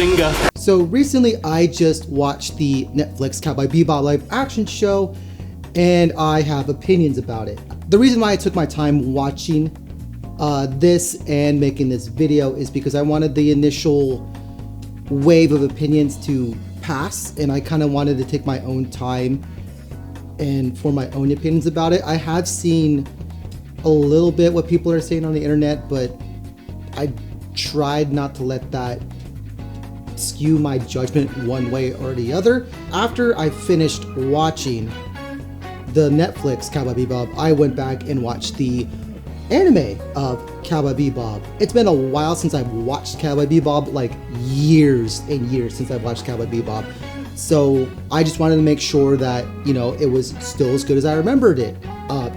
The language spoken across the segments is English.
Bazinga! So recently I just watched the Netflix Cowboy Bebop live action show, and I have opinions about it. The reason why I took my time watching this and making this video is because I wanted the initial wave of opinions to pass, and I kind of wanted to take my own time and form my own opinions about it. I have seen a little bit what people are saying on the internet, but I tried not to let that skew my judgment one way or the other. After I finished watching the Netflix Cowboy Bebop, I went back and watched the anime of Cowboy Bebop. It's been a while since I've watched Cowboy Bebop, like years and years since I've watched Cowboy Bebop. So I just wanted to make sure that, you know, it was still as good as I remembered it.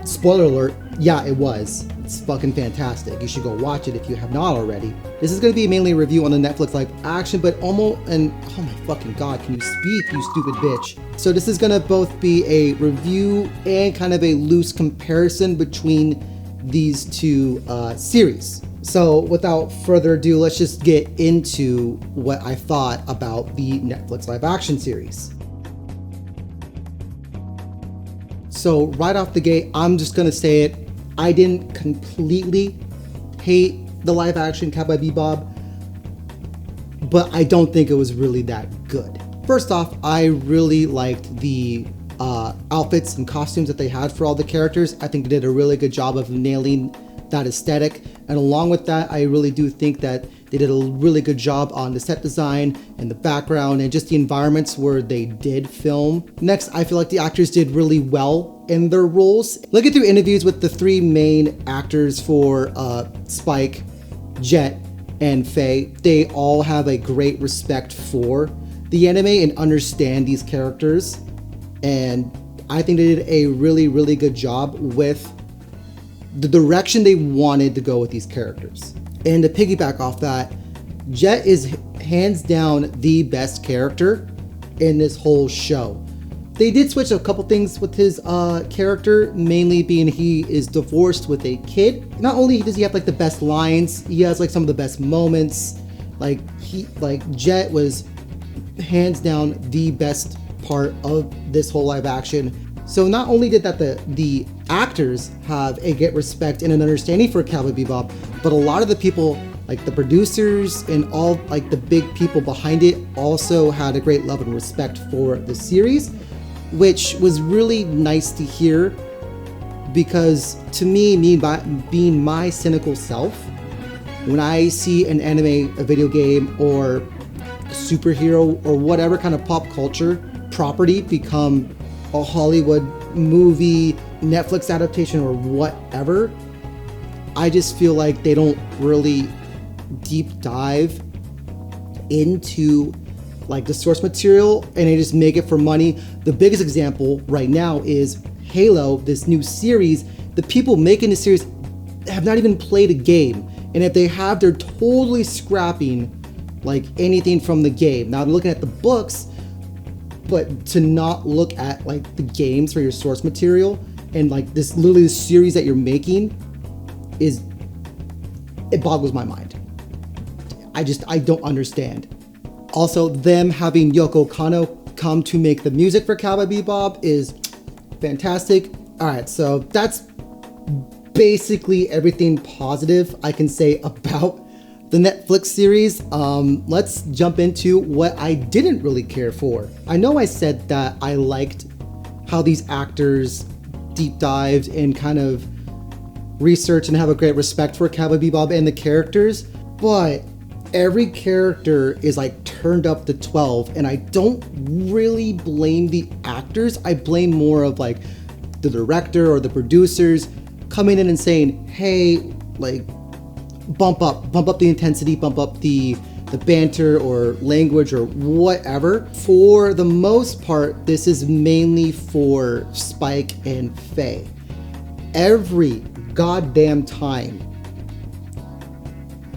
Spoiler alert, yeah, it was. It's fucking fantastic. You should go watch it if you have not already. This is going to be mainly a review on the Netflix live action, but oh my fucking god, can you speak, you stupid bitch? So this is going to both be a review and kind of a loose comparison between these two series. So without further ado, let's just get into what I thought about the Netflix live action series. So right off the gate, I'm just gonna say it, I didn't completely hate the live action Cowboy Bebop, but I don't think it was really that good. First off, I really liked the outfits and costumes that they had for all the characters. I think they did a really good job of nailing that aesthetic, and along with that, I really do think that they did a really good job on the set design and the background and just the environments where they did film. Next, I feel like the actors did really well in their roles. Looking through interviews with the three main actors for Spike, Jet, and Faye, they all have a great respect for the anime and understand these characters, and I think they did a really, really good job with the direction they wanted to go with these characters. And to piggyback off that, Jet is hands down the best character in this whole show. They did switch a couple things with his character, mainly being he is divorced with a kid. Not only does he have like the best lines, he has like some of the best moments. Like Jet was hands down the best part of this whole live action. So not only did that the actors have a great respect and an understanding for Cowboy Bebop, but a lot of the people, like the producers and all like the big people behind it, also had a great love and respect for the series, which was really nice to hear, because to me, being my cynical self, when I see an anime, a video game, or a superhero, or whatever kind of pop culture property become a Hollywood movie, Netflix adaptation, or whatever, I just feel like they don't really deep dive into like the source material, and they just make it for money. The biggest example right now is Halo, this new series. The people making the series have not even played a game, and if they have, they're totally scrapping like anything from the game. Now, looking at the books, but to not look at like the games for your source material and like this literally the series that you're making it boggles my mind. I don't understand. Also, them having Yoko Kanno come to make the music for Cowboy Bebop is fantastic. All right, so that's basically everything positive I can say about the Netflix series. Let's jump into what I didn't really care for. I know I said that I liked how these actors deep dived and kind of research and have a great respect for Cowboy Bebop and the characters, but every character is like turned up to 12, and I don't really blame the actors. I blame more of like the director or the producers coming in and saying, hey, like, bump up the intensity, bump up the banter or language or whatever. For the most part, this is mainly for Spike and Faye. Every goddamn time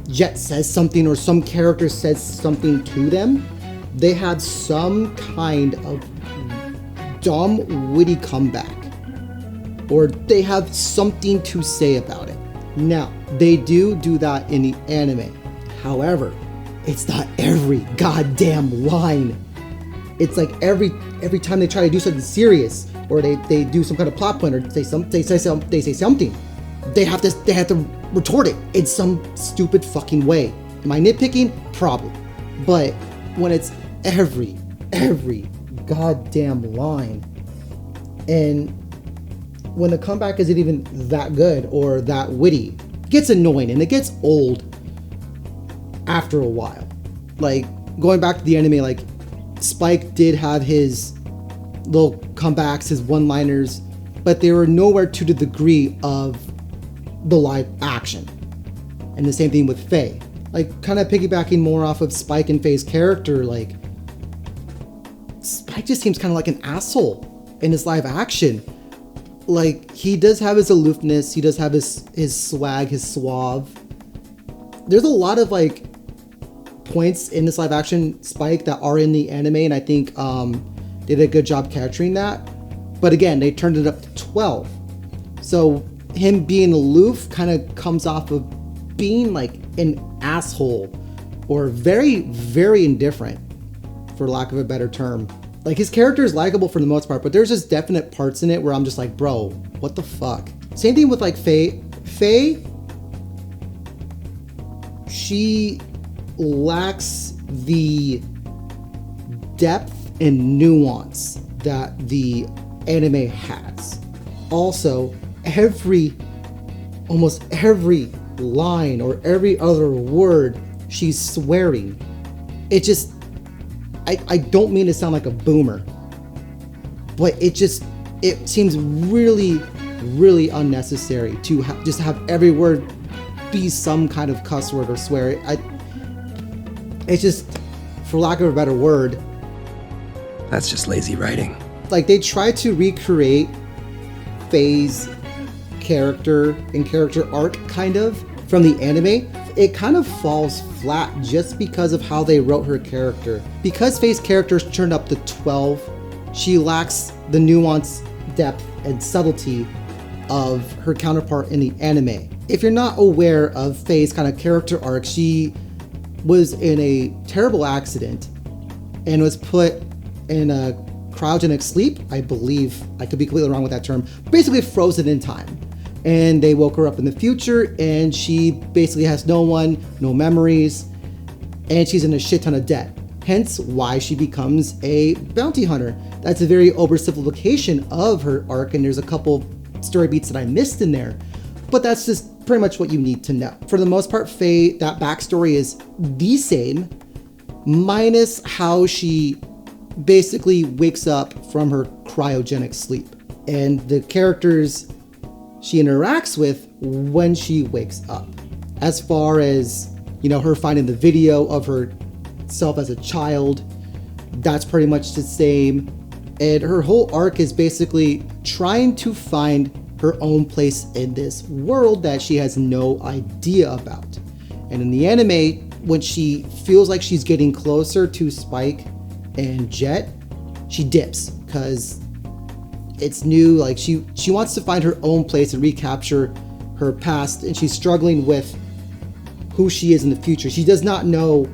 Jet says something or some character says something to them, they have some kind of dumb, witty comeback, or they have something to say about it. Now, they do that in the anime. However, it's not every goddamn line. It's like every time they try to do something serious, or they do some kind of plot point, or they say something, they have to retort it in some stupid fucking way. Am I nitpicking? Probably. But when it's every goddamn line, and when the comeback isn't even that good or that witty, it gets annoying and it gets old after a while. Like, going back to the anime, like, Spike did have his little comebacks, his one-liners, but they were nowhere to the degree of the live action. And the same thing with Faye. Like, kind of piggybacking more off of Spike and Faye's character, like, Spike just seems kind of like an asshole in his live action. Like, he does have his aloofness, he does have his swag, his suave. There's a lot of, like, points in this live action Spike that are in the anime, and I think they did a good job capturing that. But again, they turned it up to 12. So him being aloof kind of comes off of being like an asshole, or very, very indifferent, for lack of a better term. Like, his character is likable for the most part, but there's just definite parts in it where I'm just like, bro, what the fuck? Same thing with like Faye. Faye, she lacks the depth and nuance that the anime has. Also, almost every line or every other word she's swearing, it just, I don't mean to sound like a boomer, but it seems really, really unnecessary to just have every word be some kind of cuss word or swear. It's just, for lack of a better word, that's just lazy writing. Like, they try to recreate Faye's character and character arc kind of from the anime. It kind of falls flat just because of how they wrote her character. Because Faye's character is turned up to 12, she lacks the nuance, depth, and subtlety of her counterpart in the anime. If you're not aware of Faye's kind of character arc, she was in a terrible accident and was put in a cryogenic sleep, I believe. I could be completely wrong with that term. Basically frozen in time. And they woke her up in the future, and she basically has no one, no memories, and she's in a shit ton of debt. Hence why she becomes a bounty hunter. That's a very oversimplification of her arc, and there's a couple story beats that I missed in there. But that's just pretty much what you need to know. For the most part, Faye, that backstory is the same, minus how she basically wakes up from her cryogenic sleep, and the characters she interacts with when she wakes up. As far as, you know, her finding the video of herself as a child, that's pretty much the same. And her whole arc is basically trying to find her own place in this world that she has no idea about. And in the anime, when she feels like she's getting closer to Spike and Jet, she dips because it's new. Like, she wants to find her own place and recapture her past, and she's struggling with who she is in the future. She does not know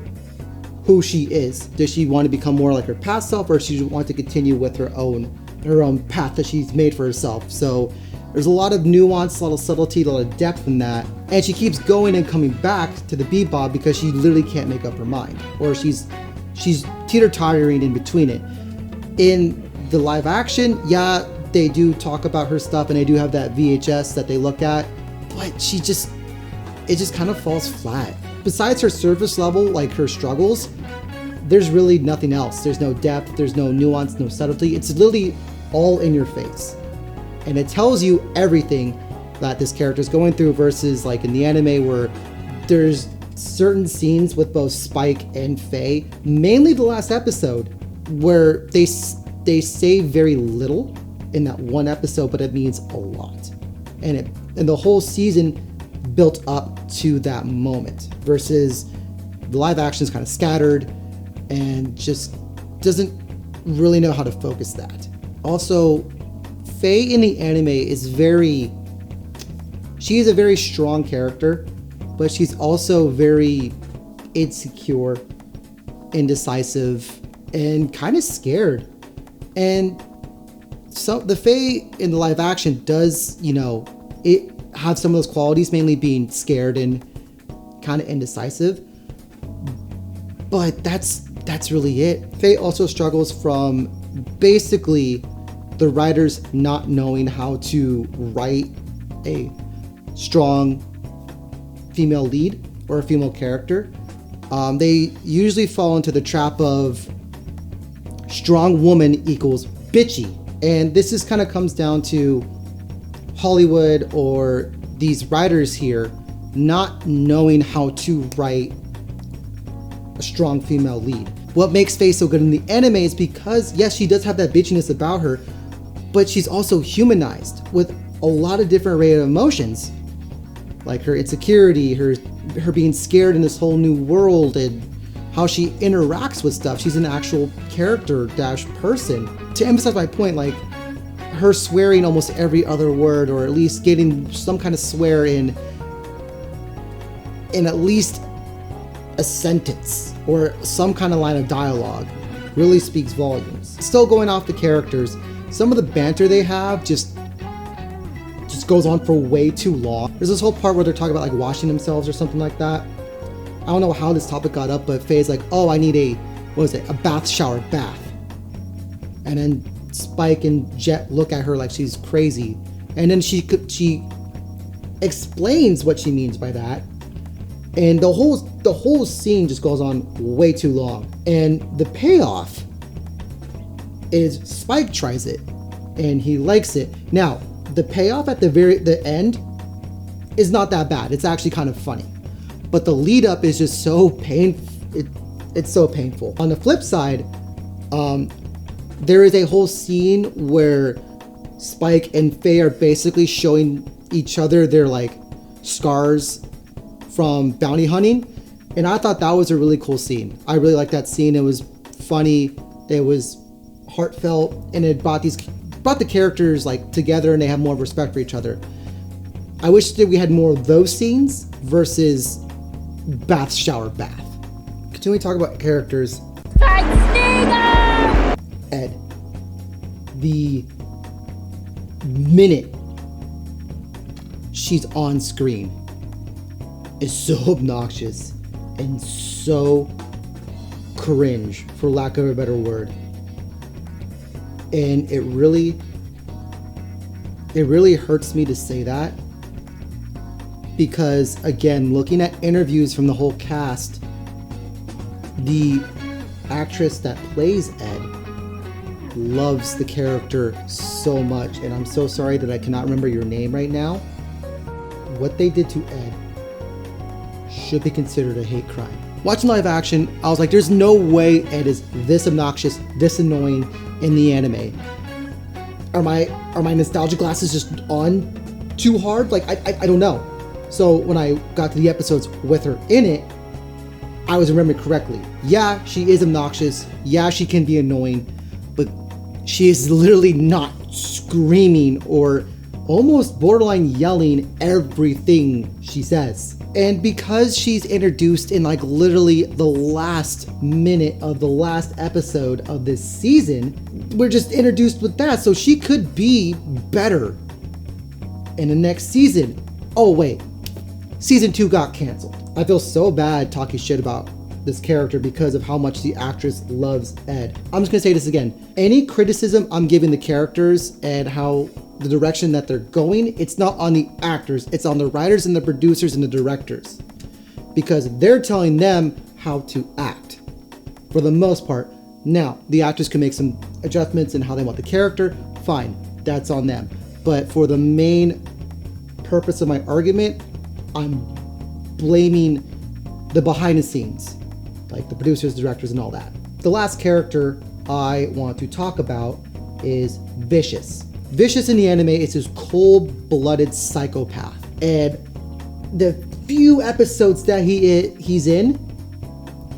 who she is. Does she want to become more like her past self, or does she want to continue with her own path that she's made for herself? So there's a lot of nuance, a lot of subtlety, a lot of depth in that. And she keeps going and coming back to the Bebop because she literally can't make up her mind, or she's teeter-tottering in between it. In the live action, yeah, they do talk about her stuff, and they do have that VHS that they look at, but it just kind of falls flat. Besides her surface level, like her struggles, there's really nothing else. There's no depth, there's no nuance, no subtlety. It's literally all in your face. And it tells you everything that this character is going through, versus like in the anime where there's certain scenes with both Spike and Faye, mainly the last episode, where they say very little in that one episode, but it means a lot. And the whole season built up to that moment, versus the live action is kind of scattered and just doesn't really know how to focus that. Also, Faye in the anime is she is a very strong character, but she's also very insecure, indecisive, and kind of scared. And so the Faye in the live action does, it have some of those qualities, mainly being scared and kind of indecisive. But that's really it. Faye also struggles from basically the writers not knowing how to write a strong female lead or a female character. They usually fall into the trap of strong woman equals bitchy. And this is kind of comes down to Hollywood or these writers here not knowing how to write a strong female lead. What makes Faye so good in the anime is because, yes, she does have that bitchiness about her, but she's also humanized with a lot of different array of emotions, like her insecurity, her being scared in this whole new world, and how she interacts with stuff. She's an actual character dash person. To emphasize my point, like her swearing almost every other word, or at least getting some kind of swear in at least a sentence or some kind of line of dialogue, really speaks volumes. Still going off the characters, some of the banter they have just goes on for way too long. There's this whole part where they're talking about like washing themselves or something like that. I don't know how this topic got up, but Faye's like, oh, I need a bath shower bath. And then Spike and Jet look at her like she's crazy. And then she explains what she means by that. And the whole scene just goes on way too long. And the payoff is Spike tries it and he likes it. Now, the payoff at the end is not that bad. It's actually kind of funny. But the lead up is just so painful. It's so painful. On the flip side, there is a whole scene where Spike and Faye are basically showing each other their like scars from bounty hunting. And I thought that was a really cool scene. I really liked that scene. It was funny. It was heartfelt, and it brought the characters like together, and they have more respect for each other. I wish that we had more of those scenes versus bath shower bath. Continuing to talk about characters. Ed. The minute she's on screen is so obnoxious and so cringe, for lack of a better word. And it really hurts me to say that, because again, looking at interviews from the whole cast, the actress that plays Ed loves the character so much, and I'm so sorry that I cannot remember your name right now. What they did to Ed should be considered a hate crime. Watching live action, I was like, there's no way Ed is this obnoxious, this annoying in the anime. Are my nostalgia glasses just on too hard? Like, I don't know. So when I got to the episodes with her in it, I was remembering correctly. Yeah, she is obnoxious. Yeah, she can be annoying, but she is literally not screaming or almost borderline yelling everything she says. And because she's introduced in like literally the last minute of the last episode of this season, we're just introduced with that. So she could be better in the next season. Oh wait, season 2 got canceled. I feel so bad talking shit about this character because of how much the actress loves Ed. I'm just gonna say this again. Any criticism I'm giving the characters and how the direction that they're going, it's not on the actors, it's on the writers and the producers and the directors, because they're telling them how to act for the most part. Now, the actors can make some adjustments in how they want the character, fine, that's on them. But for the main purpose of my argument, I'm blaming the behind the scenes, like the producers, directors, and all that. The last character I want to talk about is Vicious. Vicious in the anime is this cold-blooded psychopath. And the few episodes that he's in,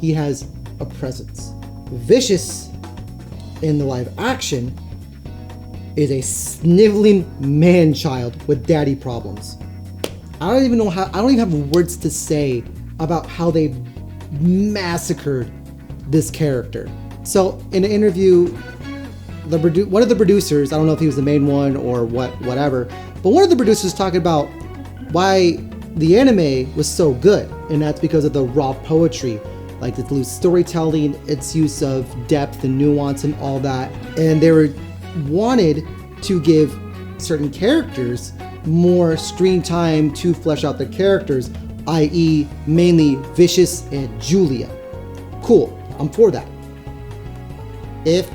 he has a presence. Vicious in the live action is a sniveling man-child with daddy problems. I don't even have words to say about how they massacred this character. So in an interview, one of the producers, I don't know if he was the main one or whatever, but one of the producers talking about why the anime was so good, and that's because of the raw poetry, like the loose storytelling, its use of depth and nuance and all that. And they wanted to give certain characters more screen time to flesh out the characters, i.e. mainly Vicious and Julia. Cool, I'm for that. If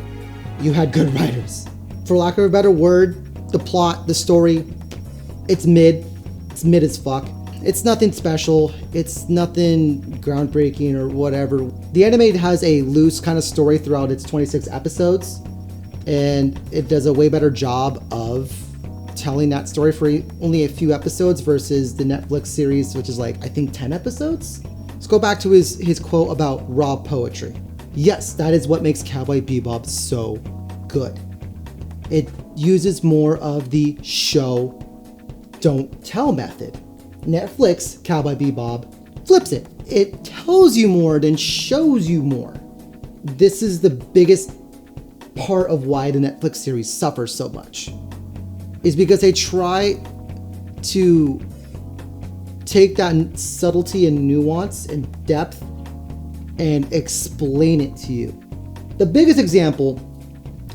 you had good writers. For lack of a better word, the plot, the story, it's mid as fuck. It's nothing special, it's nothing groundbreaking or whatever. The anime has a loose kind of story throughout its 26 episodes, and it does a way better job of telling that story for only a few episodes versus the Netflix series, which is like, I think 10 episodes. Let's go back to his quote about raw poetry. Yes, that is what makes Cowboy Bebop so good. It uses more of the show, don't tell method. Netflix Cowboy Bebop flips it. It tells you more than shows you more. This is the biggest part of why the Netflix series suffers so much, is because they try to take that subtlety and nuance and depth and explain it to you. The biggest example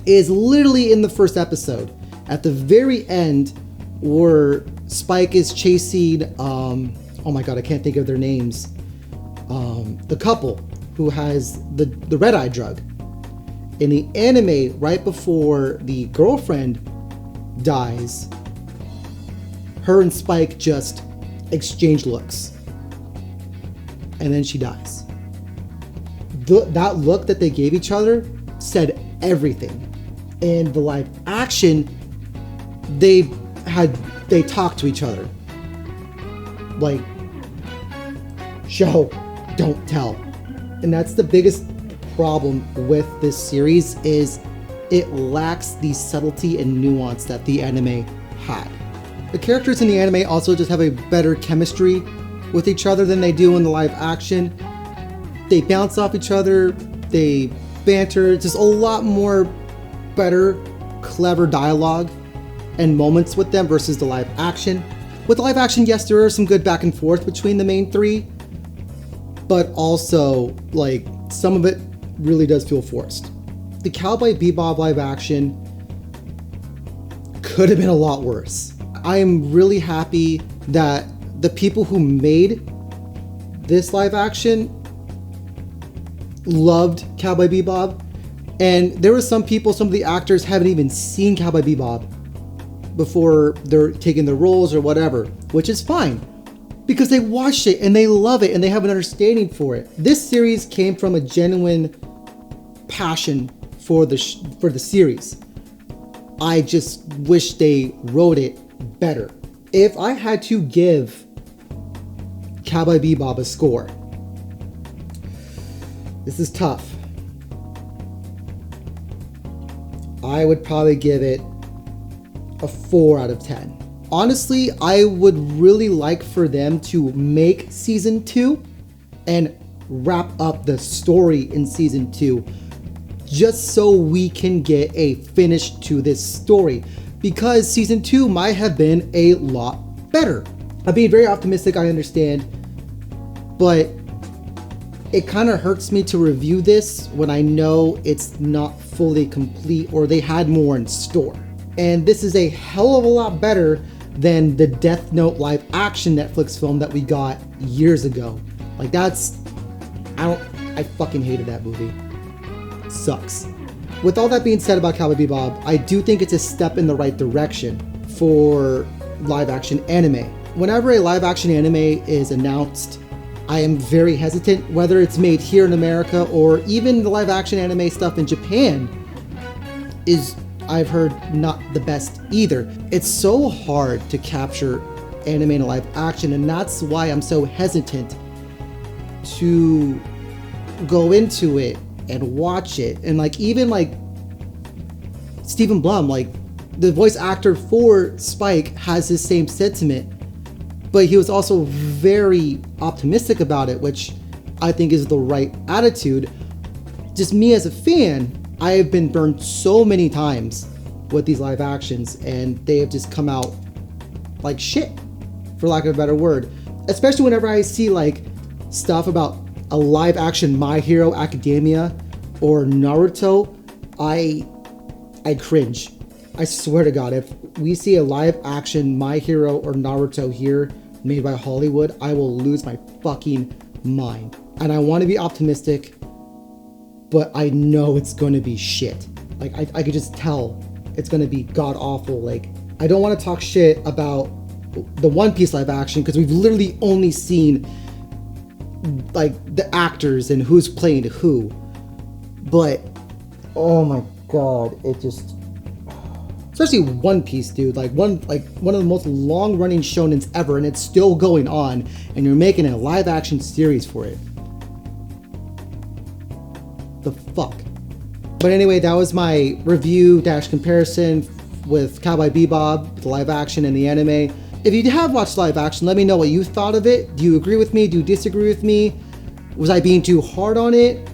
is literally in the first episode. At the very end, where Spike is chasing, oh my god, I can't think of their names. The couple who has the red eye drug. In the anime, right before the girlfriend dies, her and Spike just exchange looks. And then she dies. That look that they gave each other said everything. In the live action, they talked to each other. Like, show, don't tell. And that's the biggest problem with this series, is it lacks the subtlety and nuance that the anime had. The characters in the anime also just have a better chemistry with each other than they do in the live action. They bounce off each other, they banter, it's just a lot more better, clever dialogue and moments with them versus the live action. With the live action, yes, there are some good back and forth between the main three, but also, like, some of it really does feel forced. The Cowboy Bebop live action could have been a lot worse. I am really happy that the people who made this live action loved Cowboy Bebop, and there were some of the actors haven't even seen Cowboy Bebop before they're taking their roles or whatever, which is fine, because they watched it and they love it and they have an understanding for it. This series came from a genuine passion for the series. I just wish they wrote it better. If I had to give Cowboy Bebop a score, this is tough. I would probably give it a 4 out of 10. Honestly, I would really like for them to make season 2 and wrap up the story in season 2, just so we can get a finish to this story, because season 2 might have been a lot better. I'm being very optimistic, I understand, but it kind of hurts me to review this when I know it's not fully complete or they had more in store. And this is a hell of a lot better than the Death Note live action Netflix film that we got years ago. Like, that's, I fucking hated that movie. It sucks. With all that being said about Cowboy Bebop, I do think it's a step in the right direction for live action anime. Whenever a live action anime is announced, I am very hesitant, whether it's made here in America or even the live action anime stuff in Japan is, I've heard, not the best either. It's so hard to capture anime in a live action, and that's why I'm so hesitant to go into it and watch it. And like, even like Stephen Blum, like the voice actor for Spike, has the same sentiment, but he was also very optimistic about it, which I think is the right attitude. Just me as a fan, I have been burned so many times with these live actions, and they have just come out like shit, for lack of a better word. Especially whenever I see like stuff about a live action My Hero Academia or Naruto, I cringe. I swear to God, if we see a live action My Hero or Naruto here made by Hollywood, I will lose my fucking mind. And I want to be optimistic, but I know it's going to be shit. Like, I could just tell it's going to be god awful. Like, I don't want to talk shit about the One Piece live action because we've literally only seen like the actors and who's playing who. But oh my god, it just, especially One Piece, dude, like one of the most long running shonens ever, and it's still going on, and you're making a live action series for it. The fuck. But anyway, that was my review / comparison with Cowboy Bebop, the live action and the anime. If you have watched live action, let me know what you thought of it. Do you agree with me? Do you disagree with me? Was I being too hard on it?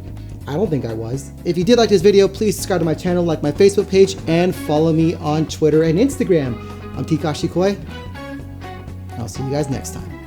I don't think I was. If you did like this video, please subscribe to my channel, like my Facebook page, and follow me on Twitter and Instagram. I'm Tkashi Koi. I'll see you guys next time.